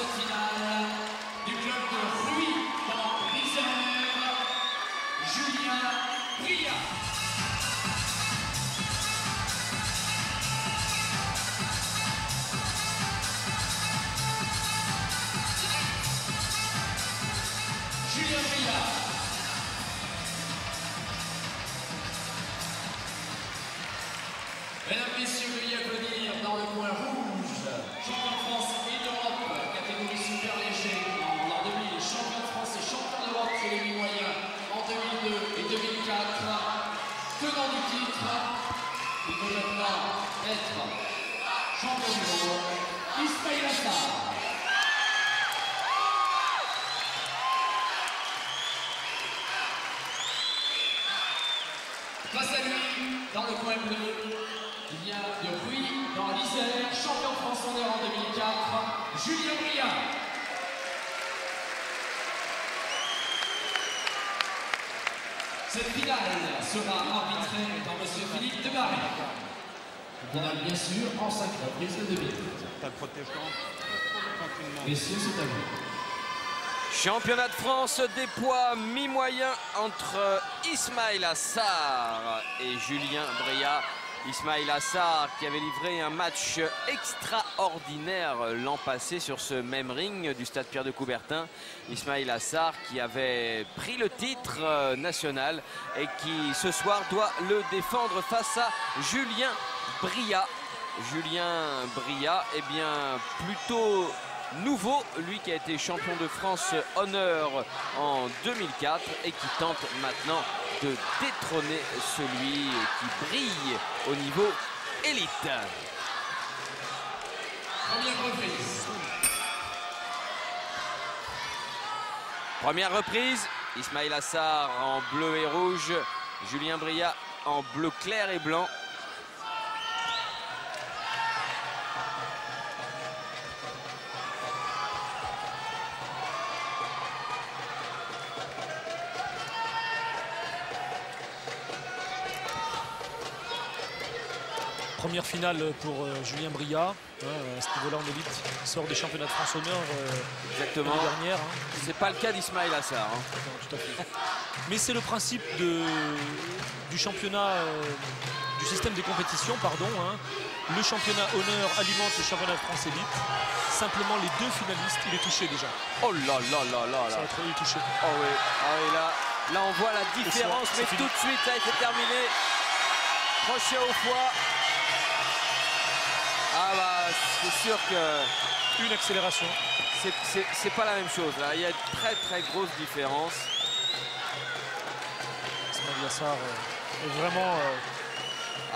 cette finale du club de Ruy dans l'Isère, Julien Bria. Julien Bria. Mesdames, Messieurs, veuillez applaudir dans le coin rouge, champion de France et d'Europe, catégorie super léger en l'an 2000, champion de France et champion d'Europe chez les mi-moyens en 2002 et 2004, tenant du titre, il veut maintenant être champion du monde, Ismail Assar. Face à lui, dans le coin bleu, il vient de Ruy, dans l'Isère, champion de France en en 2004, Julien Bria. Cette finale sera arbitrée par M. Philippe Debarry. Finale, bien sûr, en 5 reprises de 2 minutes. T'as le protège-dents tranquillement. Messieurs, c'est à vous. Championnat de France des poids mi-moyens entre Ismail Assar et Julien Bria. Ismail Assar qui avait livré un match extraordinaire l'an passé sur ce même ring du stade Pierre de Coubertin. Ismail Assar qui avait pris le titre national et qui ce soir doit le défendre face à Julien Bria. Julien Bria, eh bien plutôt nouveau, lui qui a été champion de France honneur en 2004 et qui tente maintenant de détrôner celui qui brille au niveau élite. Première reprise. Première reprise, Ismail Assar en bleu et rouge, Julien Bria en bleu clair et blanc. Première finale pour Julien Bria, à ce niveau-là en élite, il sort des championnats de France honneur Exactement. l'année dernière. C'est pas le cas d'Ismail Assar. Non, tout à fait. Mais c'est le principe du championnat, du système des compétitions, pardon. Le championnat honneur alimente le championnat de France élite. Simplement les deux finalistes, il est touché déjà. Oh là là là là Ça là. va être, il est touché. Oh oui, ah oui là on voit la différence, mais tout de suite ça a été terminé. Crochet au foie. Ah bah c'est sûr que une accélération. C'est pas la même chose là. Il y a une très grosse différence. Ismail Assar est vraiment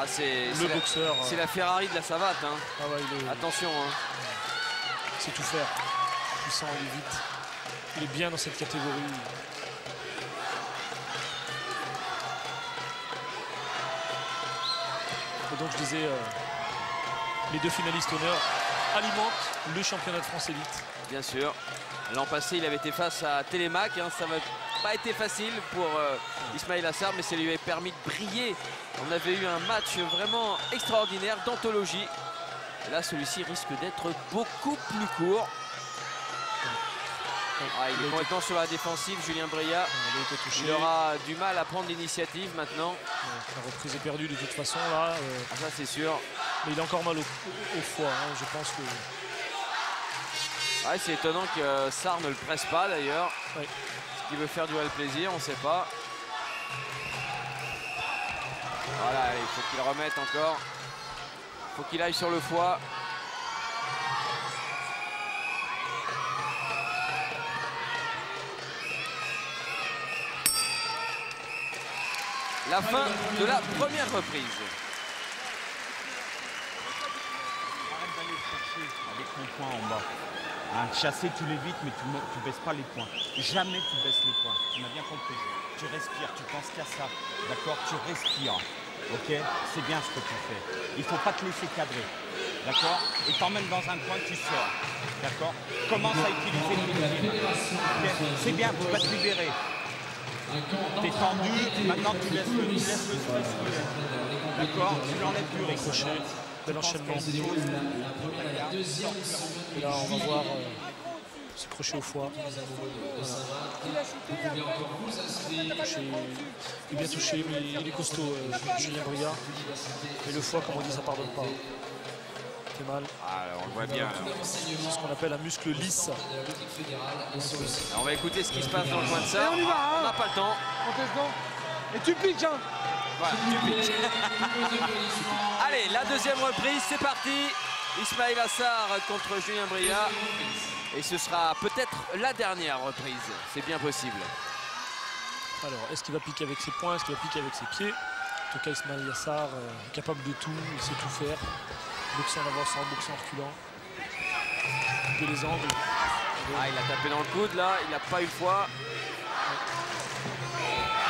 c'est le boxeur. C'est la Ferrari de la savate. Ah ouais, Attention. C'est tout faire. Puissant, il est vite. Il est bien dans cette catégorie. Et donc je disais, les deux finalistes honneur alimentent le championnat de France élite. Bien sûr. L'an passé, il avait été face à Télémac. Ça n'a pas été facile pour Ismail Assar, mais ça lui avait permis de briller. On avait eu un match vraiment extraordinaire d'anthologie. Et là, celui-ci risque d'être beaucoup plus court. Il est complètement sur la défensive, Julien Bria. Il aura du mal à prendre l'initiative maintenant. La reprise est perdue de toute façon là. Ça c'est sûr. Mais il a encore mal au foie, je pense que... C'est étonnant que Sarr ne le presse pas d'ailleurs. Ouais. Est-ce qu'il veut faire durer le plaisir, on ne sait pas. Voilà, il faut qu'il remette encore. Il faut qu'il aille sur le foie. La fin de la première reprise. Arrête d'aller chercher avec ton poing en bas. Chasser, tu l'évites, mais tu baisses pas les poings. Jamais tu baisses les poings. Tu m'as bien compris. Tu respires, tu penses qu'à ça. D'accord? Tu respires. Ok? C'est bien ce que tu fais. Il ne faut pas te laisser cadrer. D'accord? Et t'emmènes dans un coin, tu sors. D'accord? Commence à utiliser tes pieds. Okay? C'est bien, tu vas te libérer. T'es tendu, maintenant tu laisses le stress. D'accord? Tu l'enlèves du crochet, bel enchaînement. Et là on va voir ce crochet au foie. Voilà. Il est bien touché, mais il est costaud, Julien Bria. Et le foie, comme on dit, ça pardonne pas. Il fait mal. Ah, on le voit bien. C'est ce qu'on appelle un muscle lisse. Alors, on va écouter ce qui se passe dans le coin de ça. on y va, hein. On n'a pas le temps. Et tu piques, hein. Voilà, tu piques. Allez, la deuxième reprise, c'est parti. Ismail Assar contre Julien Bria. Et ce sera peut-être la dernière reprise. C'est bien possible. Alors, est-ce qu'il va piquer avec ses poings? Est-ce qu'il va piquer avec ses pieds? En tout cas, Ismail Assar est capable de tout. Il sait tout faire. Boxer en avançant, boxer en reculant. Couper les angles. Ah, il a tapé dans le coude, là. Il n'a pas eu le foie.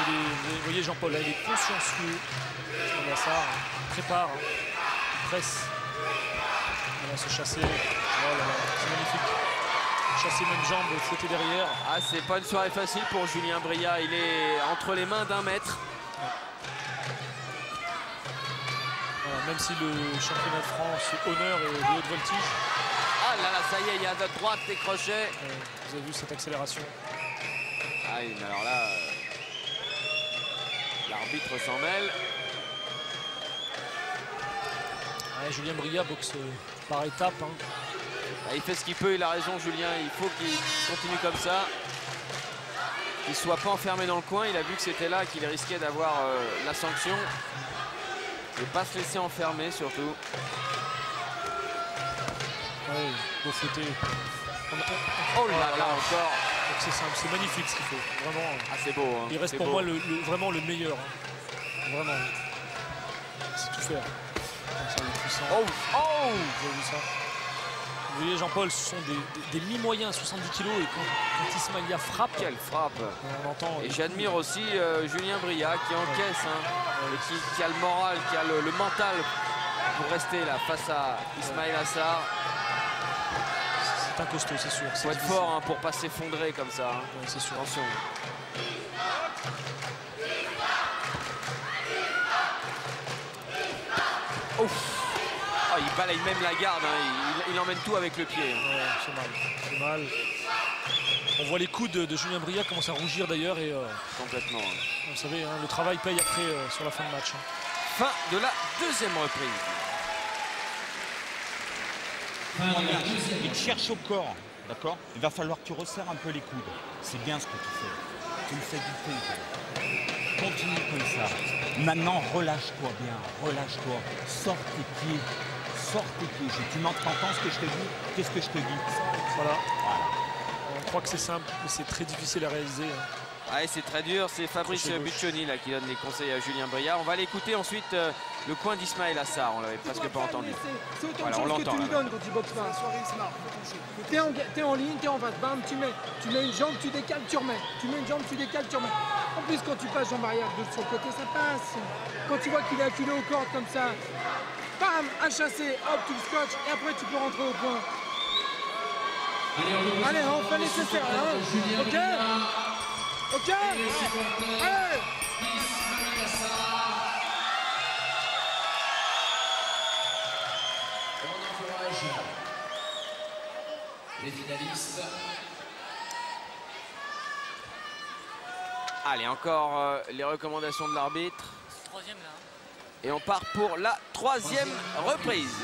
Vous voyez Jean-Paul, il est consciencieux. Ismail Assar prépare, il presse. Voilà, se chasser. Voilà, c'est magnifique. Chasser même jambe, sauter derrière. Ah, c'est pas une soirée facile pour Julien Bria. Il est entre les mains d'un maître. Voilà, même si le championnat de France honneur et de haute voltige. Ah là là, ça y est, il y a de droite des crochets. Vous avez vu cette accélération. Ah oui, mais alors là, l'arbitre s'en mêle. Ouais, Julien Bria boxe par étapes. Hein. Ah, il fait ce qu'il peut, il a raison Julien, il faut qu'il continue comme ça. Qu'il ne soit pas enfermé dans le coin, il a vu que c'était là qu'il risquait d'avoir la sanction. Et pas se laisser enfermer surtout. Ouais, beau fouetté. Oh là là encore. C'est simple, c'est magnifique ce qu'il fait. Vraiment. Ah c'est beau. Hein. Il reste pour moi vraiment le meilleur. Hein. Vraiment. C'est tout faire. Comme ça, il est puissant. Oh, oh. Vous avez vu ça? Vous voyez Jean-Paul, ce sont des mi-moyens, 70 kg. Et quand Ismaïla frappe. Quelle frappe. On entend. Et j'admire aussi Julien Bria qui encaisse. Hein, et qui a le moral, qui a le mental pour rester là face à Ismail Assar. C'est un costaud, c'est sûr. Il faut être fort hein, pour pas s'effondrer comme ça. Hein. Ouais, c'est sûr. Attention. Ouf. Oh, il balaye même la garde, hein. Il emmène tout avec le pied. Hein. Ouais, c'est mal. C'est mal. On voit les coudes de Julien Bria commencer à rougir d'ailleurs. Et complètement. Vous savez, hein, le travail paye après sur la fin de match. Hein. Fin de la deuxième reprise. Il te cherche au corps, d'accord? Il va falloir que tu resserres un peu les coudes. C'est bien ce que tu fais. Tu le fais du temps. Continue comme ça. Maintenant, relâche-toi bien. Relâche-toi. Sors tes pieds. Sors tes pieds. Tu m'entends ce que je te dis? Qu'est-ce que je te dis? Voilà. On croit que c'est simple, mais c'est très difficile à réaliser. Hein. Ouais, c'est très dur, c'est Fabrice Buccioni là, qui donne les conseils à Julien Bria. On va l'écouter ensuite le coin d'Ismail Assar, on l'avait presque pas entendu. C'est autant Voilà, de on choses que l'entend tu là. lui donnes quand tu boxes pas. T'es en ligne, t'es en face, bam, tu mets une jambe, tu décales, tu remets. Tu mets une jambe, tu décales, tu remets. En plus, quand tu passes jambe arrière de son côté, ça passe. Quand tu vois qu'il est acculé aux cordes comme ça, bam, un chassé, hop, tu le scotches et après tu peux rentrer au point. Allez, on fait nécessaire, hein. Ok? Ok? Allez! On encourage les finalistes. Allez, encore les recommandations de l'arbitre. Et on part pour la troisième reprise.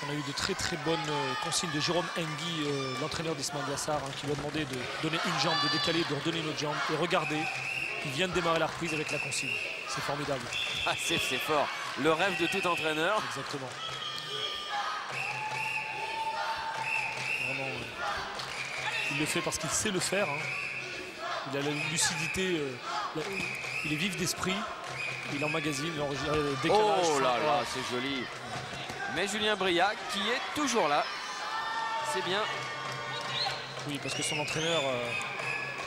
On a eu de très très bonnes consignes de Jérôme Engui, l'entraîneur d'Ismail Assar, hein, qui lui a demandé de donner une jambe, de décaler, de redonner une autre jambe. Et regardez, il vient de démarrer la reprise avec la consigne. C'est formidable. Ah, c'est fort. Le rêve de tout entraîneur. Exactement. Vraiment, il le fait parce qu'il sait le faire. Hein. Il a la lucidité, il est vif d'esprit. Il emmagasine, il enregistre le décalage. Oh là là, c'est joli. Mais Julien Bria qui est toujours là. C'est bien. Oui, parce que son entraîneur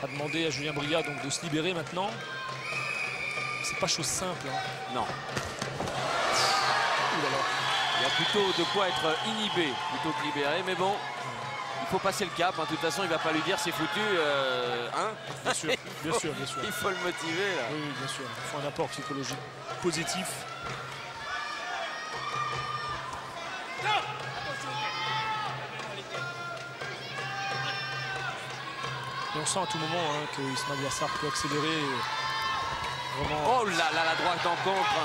a demandé à Julien Bria donc, de se libérer maintenant. C'est pas chose simple. Hein. Non. Ouh là là. Il y a plutôt de quoi être inhibé plutôt que libéré. Mais bon, il faut passer le cap. Hein. De toute façon, il va pas lui dire c'est foutu. Hein. Bien sûr, bien sûr, bien sûr. Il faut le motiver. Là. Oui, bien sûr. Il faut un apport psychologique positif. on sent à tout moment hein, que Ismail Yassar peut accélérer. Vraiment. Oh là là, la droite en contre.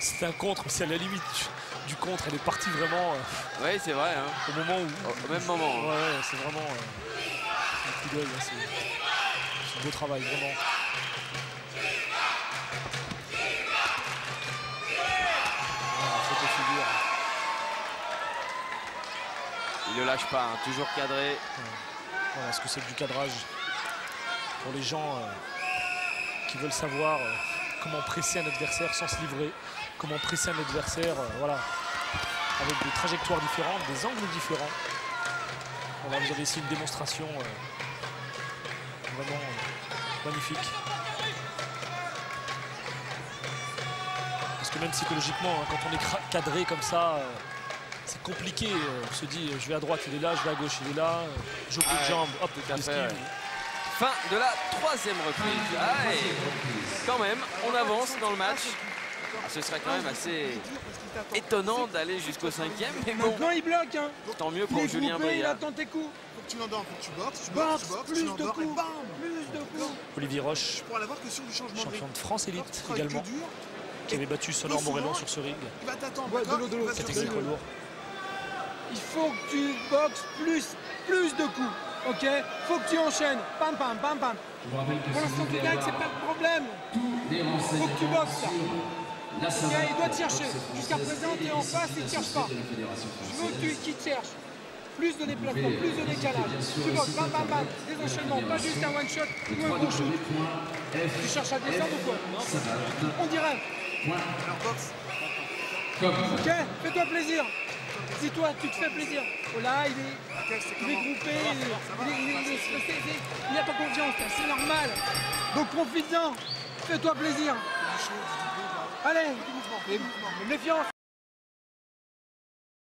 C'est un contre, c'est à la limite du contre. Elle est partie vraiment Oui, c'est vrai. Hein. au moment où. Au même moment. Hein. Ouais, c'est vraiment un coup d'œil. Hein, c'est beau travail, vraiment. Faute de figure. Il ne lâche pas, hein, toujours cadré. Voilà ce que c'est que du cadrage. Pour les gens qui veulent savoir comment presser un adversaire sans se livrer, comment presser un adversaire voilà, avec des trajectoires différentes, des angles différents. Voilà, vous avez ici une démonstration vraiment magnifique. Parce que même psychologiquement, hein, quand on est cadré comme ça, c'est compliqué. On se dit, je vais à droite, il est là, je vais à gauche, il est là. Je coup de jambe, hop, tout à fait, l'esquive. Fin de la 3e reprise. Ah, et quand même, on avance dans le match. Ah, ce serait quand même assez étonnant d'aller jusqu'au 5e. Mais bon, Maintenant il bloque. Hein. tant mieux pour Il est Julien groupé, il Bria. attend tes coups. Faut que tu l'endors, faut que tu boxes, tu Boxe, boxes, plus tu de l'endors et coups. bam. Plus de coups. Olivier Roche, Pour l'avoir que sur du changement de champion rythme. de France élite Travaille également, que dur, qui avait battu Sonor Morello sur ce ring, il va t'attendre. Ouais, d'accord de l'eau, Il va se catégorie faire poids lourd. Il faut que tu boxes plus de coups. Ok. Faut que tu enchaînes. Pam pam pam pam. Pour l'instant tu gagnes, c'est pas le problème. Faut que tu boxes. Ok, il doit te chercher. Jusqu'à présent, tu es en face, il ne cherche pas. Je veux qu'il te cherche. Plus de déplacement, plus de décalage. Tu boxes, bam, bam, bam. Des enchaînements, pas juste un one shot ou un gros shoot. Tu cherches à descendre ou quoi? On dirait. Alors boxe. Ok, fais-toi plaisir. Dis-toi, tu te fais plaisir. Oh là, il est groupé, il n'a pas confiance, c'est normal. Donc profite-en, fais-toi plaisir. Allez, méfiance.